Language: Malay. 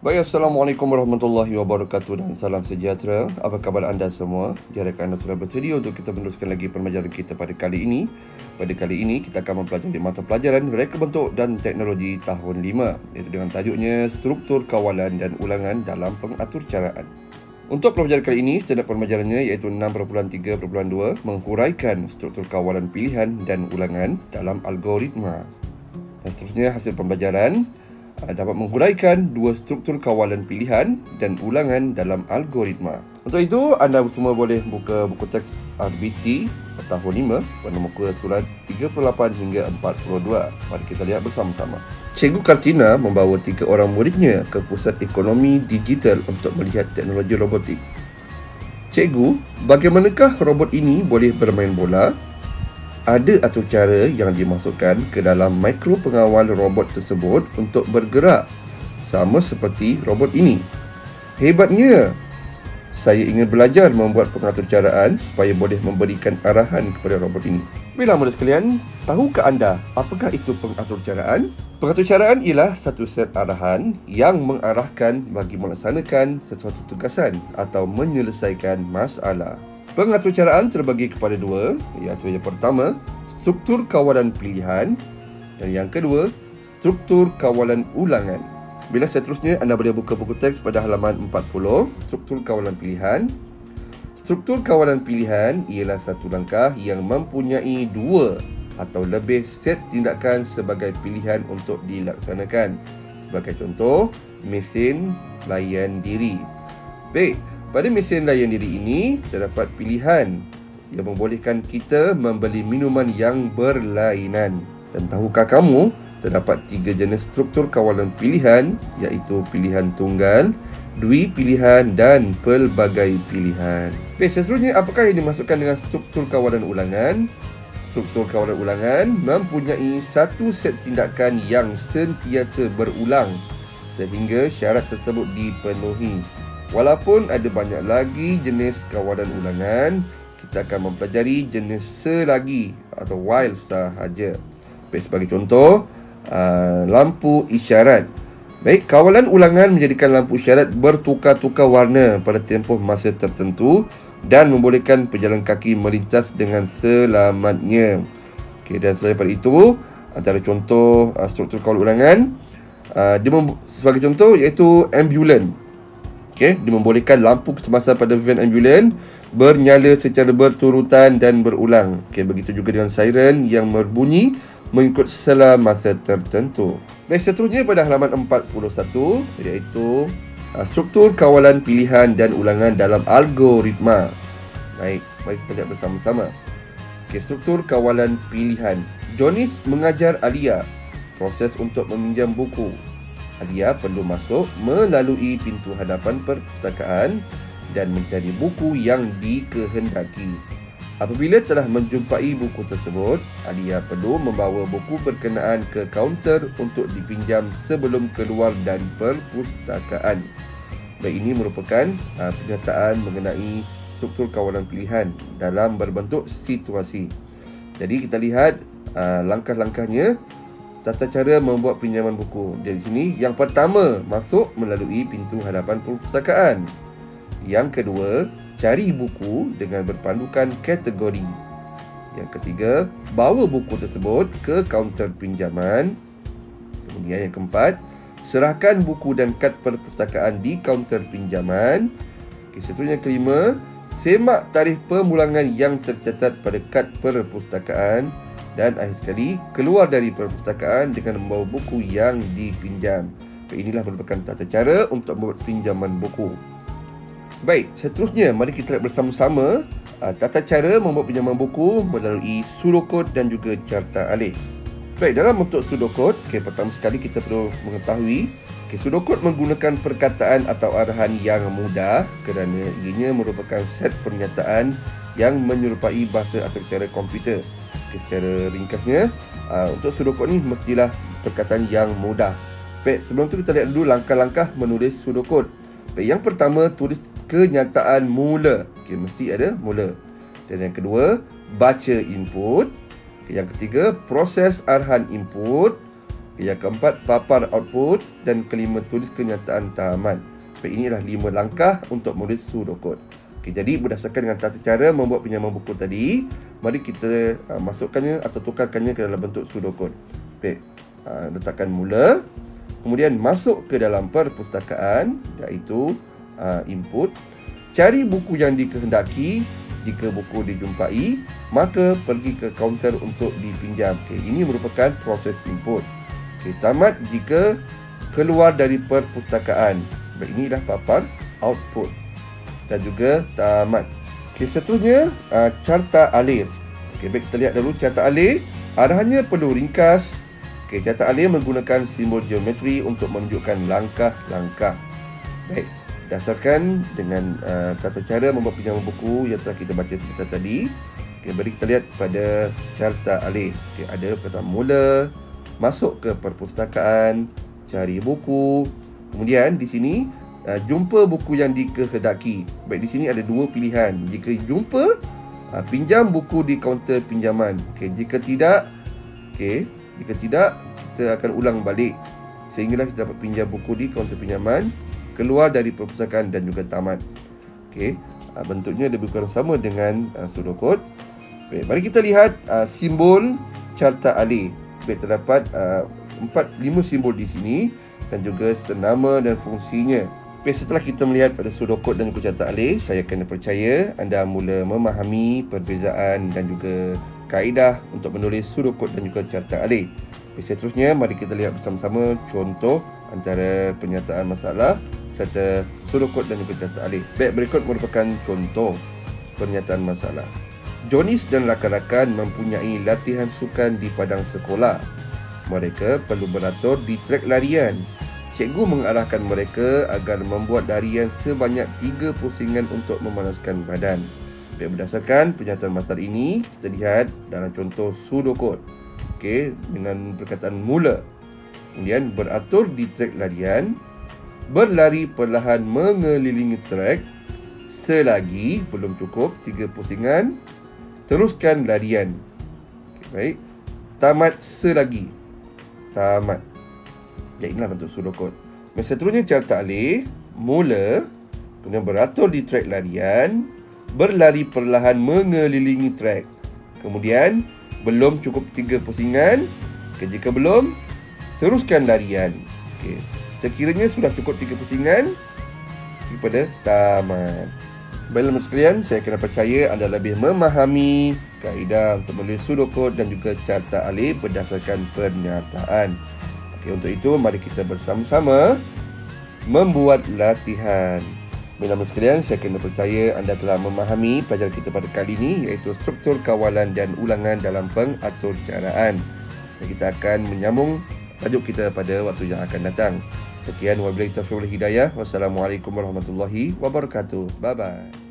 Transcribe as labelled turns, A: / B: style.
A: Baik, Assalamualaikum warahmatullahi wabarakatuh dan salam sejahtera. Apa khabar anda semua? Diharapkan anda sudah bersedia untuk kita meneruskan lagi pembelajaran kita pada kali ini. Pada kali ini, kita akan mempelajari mata pelajaran Reka Bentuk dan Teknologi tahun 5, iaitu dengan tajuknya Struktur Kawalan dan Ulangan dalam Pengaturcaraan. Untuk pembelajaran kali ini, standard pembelajarannya iaitu 6.3.2 menghuraikan struktur kawalan pilihan dan ulangan dalam algoritma. Dan seterusnya, hasil pembelajaran dapat menghuraikan dua struktur kawalan pilihan dan ulangan dalam algoritma. Untuk itu, anda semua boleh buka buku teks RBT tahun 5 pada muka surat 38 hingga 42. Mari kita lihat bersama-sama. Cikgu Kartina membawa 3 orang muridnya ke Pusat Ekonomi Digital untuk melihat teknologi robotik. Cikgu, bagaimanakah robot ini boleh bermain bola? Ada atur cara yang dimasukkan ke dalam mikro pengawal robot tersebut untuk bergerak, sama seperti robot ini. Hebatnya! Saya ingin belajar membuat pengaturcaraan supaya boleh memberikan arahan kepada robot ini. Baiklah murid sekalian, tahukah anda apakah itu pengaturcaraan? Pengaturcaraan ialah satu set arahan yang mengarahkan bagi melaksanakan sesuatu tugasan atau menyelesaikan masalah. Pengaturcaraan terbagi kepada dua, iaitu yang pertama, struktur kawalan pilihan dan yang kedua, struktur kawalan ulangan. Bila seterusnya, anda boleh buka buku teks pada halaman 40, struktur kawalan pilihan. Struktur kawalan pilihan ialah satu langkah yang mempunyai dua atau lebih set tindakan sebagai pilihan untuk dilaksanakan. Sebagai contoh, mesin layan diri. Baik. Pada mesin layan diri ini, terdapat pilihan yang membolehkan kita membeli minuman yang berlainan. Dan tahukah kamu, terdapat 3 jenis struktur kawalan pilihan, iaitu pilihan tunggal, dui pilihan dan pelbagai pilihan. Baik, seterusnya apakah yang dimasukkan dengan struktur kawalan ulangan? Struktur kawalan ulangan mempunyai satu set tindakan yang sentiasa berulang sehingga syarat tersebut dipenuhi. Walaupun ada banyak lagi jenis kawalan ulangan, kita akan mempelajari jenis selagi atau while sahaja. Baik, sebagai contoh, lampu isyarat. Baik, kawalan ulangan menjadikan lampu isyarat bertukar-tukar warna pada tempoh masa tertentu dan membolehkan pejalan kaki melintas dengan selamatnya. Okey, dan selain daripada itu, antara contoh struktur kawalan ulangan, sebagai contoh iaitu ambulan. Okay, dia membolehkan lampu kecemasan pada van ambulan bernyala secara berturutan dan berulang. Okay, begitu juga dengan siren yang berbunyi mengikut sela masa tertentu. Baik, seterusnya pada halaman 41 iaitu struktur kawalan pilihan dan ulangan dalam algoritma. Baik, mari kita lihat bersama-sama. Okay, struktur kawalan pilihan. Jonis mengajar Alia proses untuk meminjam buku. Alia perlu masuk melalui pintu hadapan perpustakaan dan mencari buku yang dikehendaki. Apabila telah menjumpai buku tersebut, Alia perlu membawa buku berkenaan ke kaunter untuk dipinjam sebelum keluar dari perpustakaan. Baik, ini merupakan pernyataan mengenai struktur kawalan pilihan dalam berbentuk situasi. Jadi kita lihat langkah-langkahnya. Tata cara membuat pinjaman buku. Dari sini, yang pertama, masuk melalui pintu hadapan perpustakaan. Yang kedua, cari buku dengan berpandukan kategori. Yang ketiga, bawa buku tersebut ke kaunter pinjaman. Kemudian yang keempat, serahkan buku dan kad perpustakaan di kaunter pinjaman. Seterusnya kelima, semak tarikh pemulangan yang tercatat pada kad perpustakaan. Dan akhir sekali, keluar dari perpustakaan dengan membawa buku yang dipinjam. Inilah merupakan tata cara untuk membuat pinjaman buku. Baik, seterusnya mari kita lihat bersama-sama tata cara membuat pinjaman buku melalui pseudocode dan juga carta alih. Baik, dalam bentuk pseudocode, pertama sekali kita perlu mengetahui pseudocode menggunakan perkataan atau arahan yang mudah kerana ianya merupakan set pernyataan yang menyerupai bahasa atau cara komputer. Secara ringkasnya, untuk pseudocode ni mestilah perkataan yang mudah. Baik, sebelum tu kita lihat dulu langkah-langkah menulis pseudocode. Baik, yang pertama, tulis kenyataan mula. Mesti ada mula. Dan yang kedua, baca input. Yang ketiga, proses arahan input. Yang keempat, papar output. Dan kelima, tulis kenyataan tamat. Baik, inilah 5 langkah untuk menulis pseudocode. Jadi berdasarkan dengan tata cara membuat pinjaman buku tadi, mari kita masukkannya atau tukarkannya ke dalam bentuk pseudocode. Baik, letakkan mula. Kemudian masuk ke dalam perpustakaan, iaitu input. Cari buku yang dikehendaki. Jika buku dijumpai, maka pergi ke kaunter untuk dipinjam. Ini merupakan proses input. Tamat jika keluar dari perpustakaan. Baik, inilah papar output. Dan juga tamat. Seterusnya, carta alih. Baik, kita lihat dulu carta alih. Arahannya perlu ringkas. Carta alih menggunakan simbol geometri untuk menunjukkan langkah-langkah. Baik, dasarkan dengan tata cara membuat pinjaman buku yang telah kita baca sebentar tadi. Mari kita lihat pada carta alih. Ada perkataan mula, masuk ke perpustakaan, cari buku. Kemudian di sini jumpa buku yang dikehendaki. Baik, di sini ada 2 pilihan. Jika jumpa, pinjam buku di kaunter pinjaman. Jika tidak, jika tidak, kita akan ulang balik sehinggalah kita dapat pinjam buku di kaunter pinjaman, keluar dari perpustakaan dan juga tamat. Bentuknya lebih kurang sama dengan pseudocode. Baik, mari kita lihat simbol carta alih. Baik, terdapat 4-5 simbol di sini dan juga serta nama dan fungsinya. Baik, setelah kita melihat pada pseudocode dan juga carta alih, saya kena percaya anda mula memahami perbezaan dan juga kaedah untuk menulis pseudocode dan juga carta alih. Seterusnya, mari kita lihat bersama-sama contoh antara pernyataan masalah serta pseudocode dan juga carta alih. Baik, berikut merupakan contoh pernyataan masalah. Jonis dan rakan-rakan mempunyai latihan sukan di padang sekolah. Mereka perlu beratur di trek larian. Cikgu mengarahkan mereka agar membuat larian sebanyak 3 pusingan untuk memanaskan badan. Berdasarkan pernyataan masalah ini, kita lihat dalam contoh pseudocode. Dengan perkataan mula. Kemudian beratur di trek larian, berlari perlahan mengelilingi trek, selagi belum cukup 3 pusingan, teruskan larian. Baik. Tamat selagi. Tamat. Inilah bentuk pseudocode. Seterusnya carta alih, mula, kemudian beratur di trek larian, berlari perlahan mengelilingi trek. Kemudian belum cukup 3 pusingan. Jika belum, teruskan larian. Sekiranya sudah cukup 3 pusingan, kepada tamat. Baiklah sekalian, saya kena percaya anda lebih memahami kaedah untuk menulis pseudocode dan juga carta alih berdasarkan pernyataan. Untuk itu, mari kita bersama-sama membuat latihan. Baiklah sekalian, saya kena percaya anda telah memahami pelajaran kita pada kali ini, iaitu struktur kawalan dan ulangan dalam pengaturcaraan. Dan kita akan menyambung tajuk kita pada waktu yang akan datang. Sekian, wabillahi taufiq wal hidayah. Wassalamualaikum warahmatullahi wabarakatuh. Bye-bye.